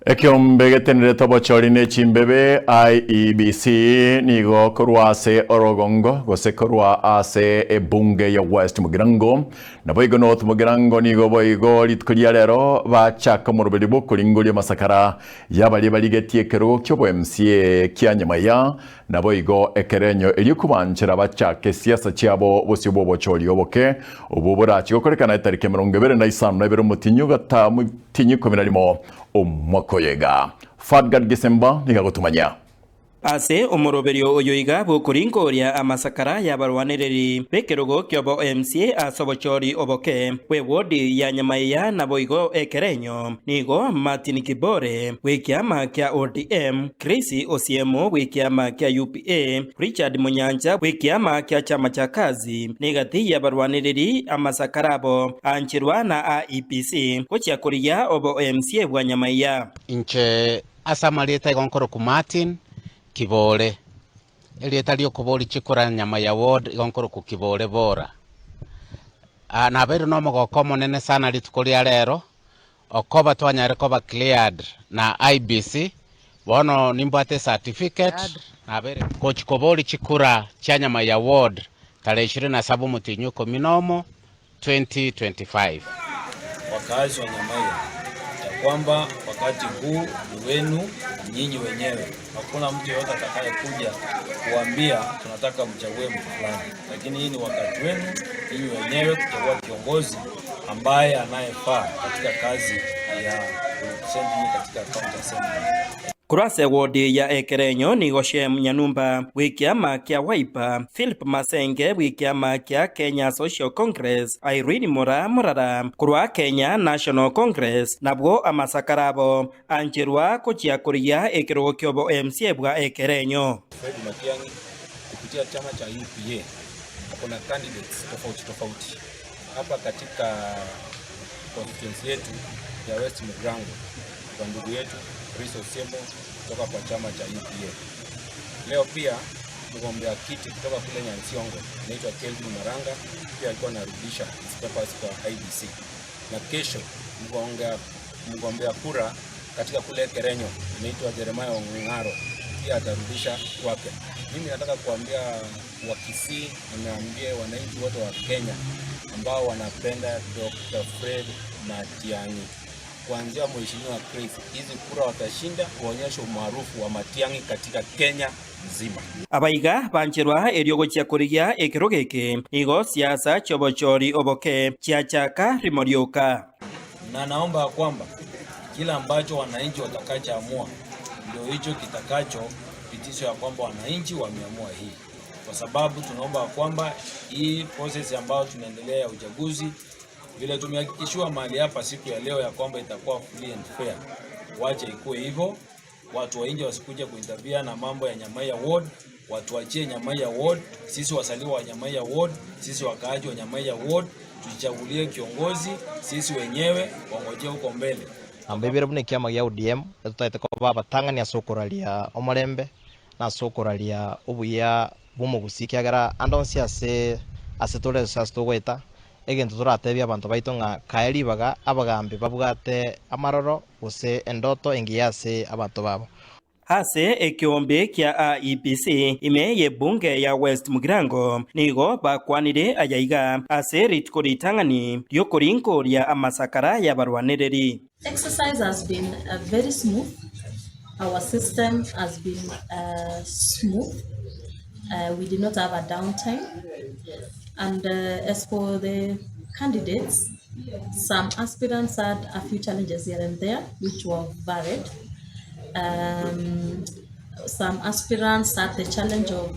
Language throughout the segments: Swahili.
Ekiombe getenere tobochori ne chimbebe IEBC nigo korwa ase Orogongo gose korwa ase ebunge ya West Mugirango na boigo North Mugirango nigo boigo litkuria rero bachaka mu rubedi bokuringoria masakara yabali baligetie ekero kyobo MCA kya Nyamaya na boigo ekerenyo elikubanchira bachake siasa cyabo bose bobochori oboke ububura kigokorekana itarike 25 mutinyu gata mutinyu 10 Omwakoyega. Fadgad Gisemba nigagutumanya. Ase omoroberio oyoiga bukuringoria amasakara yabarwaniriri bekerogo kyobo MCA asobochori oboke we wodi ya Nyamaya na boigo ekerenyo nigo Martin Kibore wekiama kya ODM, Chris Osiemo wekiama kya UPA, Richard Munyanja wekiama kya chama cha kazi nigati yabarwaniriri amasakara abo anchirwa na IEBC kocha kuria obo MCA bwa Nyamaya inche asamaleta igonkoro ku Martin Kibore elieta lyo kubori chikora Nyamaya ward igonkoro ku Kibore bora na beru no mogoko monene sana litukoria rero okoba twanyare koba cleared na IEBC bono nimbate certificate na bere coach kubori chikura cha Nyamaya ward tarehe 27 mutinyu 10 2025 wakazi wa Nyamaya kwamba wakati huu ni wenu nyinyi wenyewe. Hakuna mtu yote atakayekuja kuambia tunataka mchague mtu fulani, lakini hii ni wakati wenu nyinyi wenyewe kuchagua kiongozi ambaye anayefaa katika kazi ya kurepresent katika county assembly. Kurase wodi ya ekerenyo ni Goshem Nyanumba wikiama kya Wiper, Philip Masenge wikiama kya Kenya Social Congress, Irene Morara kurwa Kenya National Congress nabwo amasakarabo anjirwa kuchia kuria ekerogo kyobo MCA bwa ekerenyo. Fred Matiang'i kupitia chama cha UPA kuna candidates tofauti hapa katika constituency yetu ya West Mugirango kwa ndugu yetu Chris Osiemo kutoka kwa chama cha UPA. Leo pia mgombea kiti kutoka kule Nyansiongo anaitwa Kelvin Maranga pia alikuwa anarudisha papers kwa IEBC. Na kesho mgombea kura katika kule Kerenyo anaitwa Jeremiah Ongaro pia atarudisha kwake. Mimi nataka kuambia Wakisii na niambie wananchi wote wa Kenya ambao wanapenda Dr. Fred Matiang'i kuanzia mheshimiwa Chris, hizi kura watashinda kuonyesha umaarufu wa Matiang'i katika Kenya nzima. Abaiga banchirwa eriogo chia kuria ekirogeke igo siasa chobochori oboke chiachaka rimorioka. Na naomba kwamba kila ambacho wananchi watakachoamua ndio hicho kitakacho pitisho ya kwamba wananchi wameamua hii. Kwa sababu tunaomba kwamba hii process ambayo tunaendelea ya uchaguzi vile tumehakikishiwa mahali hapa siku ya leo ya kwamba itakuwa free and fair. Wacha ikuwe hivyo, watu wa nje wasikuje kuintervene na mambo ya Nyamaya ward, watu wachie Nyamaya ward, sisi wasaliwa wa Nyamaya ward, sisi wakaaji wa Nyamaya ward, tuchagulie kiongozi sisi wenyewe wangojea huko mbele. Ambebere bune kiama ya ODM tutaite ko baba tangani asokoralia omorembe na asokoralia obuya bumugusikiagara andonsi asetore sastogweta egento turatebia abantu baito nga kaeri baga abagambe babugate amaroro use endoto engiyase abantu babo. Ase ekiombe kya IEBC imeye bunge ya West Mugirango nigo bakwanire ayaiga ase ritkoritangani ryokorinkoria amasakara yabarwaniriri. Exercise has been very smooth. Our system has been smooth. We did not have a downtime. And as for the candidates, some aspirants had a few challenges here and there, which were varied. Some aspirants had the challenge of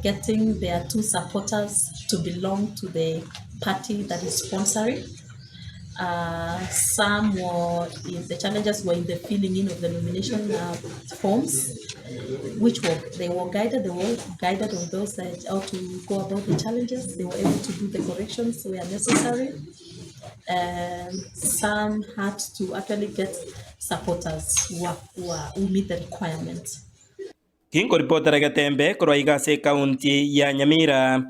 getting their two supporters to belong to the party that is sponsoring. Some were the challenges were in the filling in of the nomination forms, which they were guided on those how to go about the challenges. They were able to do the corrections where necessary. Some had to actually get supporters who meet the requirements. Kingo reporter Gatembe, Koroiga se County ya Nyamira,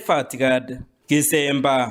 Fadgad Gisemba.